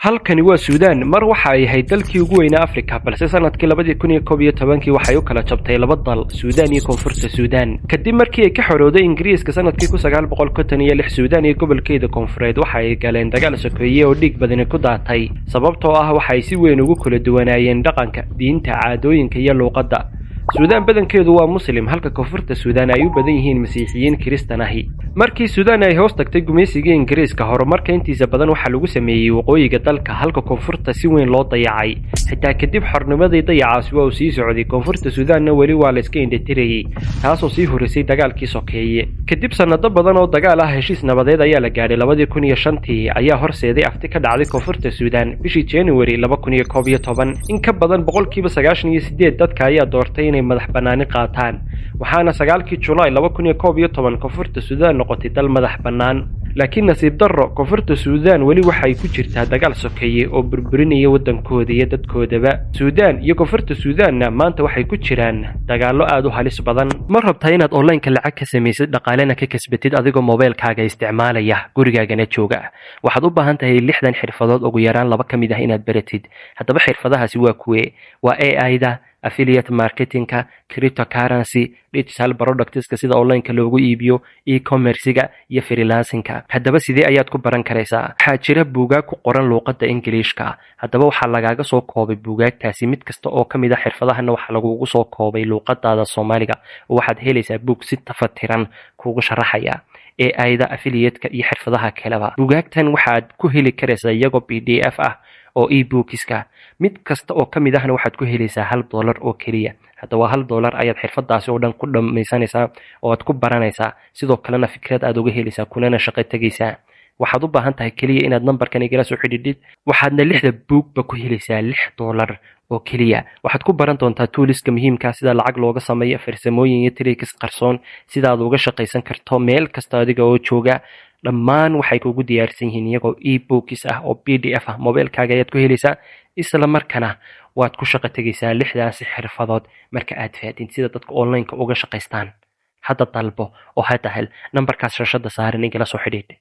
halkani waa Suudaan mar waxa ay ahayd dalkii ugu weynaa Afrika balse sanadkii 2011 waxay u kala jabtay laba dal Suudaan iyo Koonfurta Suudaan kadib markii ay ka xorowday Ingiriiska sanadkii 1956 Suudaan iyo gobolkeeda Koonfureed waxa ay galeen dagaal sokeeye oo dhiig badan ku daatay sababtoo ah waxa ay si weyn ugu kala duwanaayeen dhaqanka diinta caadooyinka iyo luqadda Suudaan badankeedu waa muslim halka Koonfurta Suudaan ay u badan yihiin Masiixiyiin Kristaan ahi markii Suudaan ay hoos tagtay gumaysiga Ingiriiska horumarka intiisa badan waxa lagu sameeyay waqooyiga dalka halka Koonfurta si weyn loo dayacay xitaa kadib xornimadii dayacaas waa sii socday Koonfurta Suudaanna wali waa la iska indhatirayay taasoo sii horisay dagaalkii sokeeye kadib sanado badan oo dagaal ah heshiis nabadeed ayaa la gaaray 2005 ayaa horseeday afti ka dhacday Koonfurta Suudaan bishii January 2011 in ka badan 98% dadka ayaa doortay madax banaani qaataan waxaana 9kii July 2011 Koonfurta Suudaan noqotay dal madax banaan laakiin nasiib darro Koonfurta Suudaan wali waxay ku jirtaa dagaal sokeeye oo burburinaya wadankooda iyo dadkoodaba Suudaan iyo Koonfurta Suudaanna maanta waxay ku jiraan dagaalo aad u halis badan ma rabtaa inaad online-ka lacag ka samaysid dhaqaalena ka kasbatid adigoo mobilkaaga isticmaalaya gurigaagana jooga waxaad u baahan tahay 60 xirfadood ugu yaraan laba kamid ah inaad baratid haddaba xirfadahaasi waa kuwee waa AI-da affiliate marketingka cryptocurrency digital products sida online-ka loogu iibiyo e-commerce-ga iyo freelancing-ka haddaba sidee ayaad ku baran karaysaa waxa jira buugaag ku qoran luqadda Ingiriiska haddaba waxa lagaaga soo koobay buugaagtaasi mid kasta oo kamid ah xirfadahana waxa lagu soo koobay luqadda Soomaaliga waxaad helaysaa buug si tafatiran kuugu sharaxaya AI-da affiliate-ka iyo xirfadaha kaleba buugaagtan waxaad ku heli karaysaa iyagoo PDF ah oo e-bookska mid kasta oo kamid ahna waxaad ku helaysaa $1 oo kaliya haddaba $1 ayaad xirfadaasi oo dhan ku dhamaysanaysaa oo aad ku baranaysaa sidoo kalena fikrad aad uga helaysaa kunana shaqo tagaysaa waxaad u baahan tahay kaliya inaad numberkan igala soo xidhiidhid waxaadna 6 buugba ku helaysaa $6 oo kaliya waxaad ku baran doontaa tooliska muhiimka sida lacag looga sameeyo farsamooyin iyo tricks qarsoon sida aad uga shaqaysan karto meel kasta adiga oo jooga dhammaan waxay kugu diyaarsan yihiin iyagoo e-books ah oo PDF ah mobilkaaga ayaad ku helaysaa isla markana waad ku shaqo tagaysaa 6daas xirfadood marka aad faadin sida dadka online-ka uga shaqaystaan hadda dalbo oo hada hel numberkaas shashada saaran igala soo xidhiidh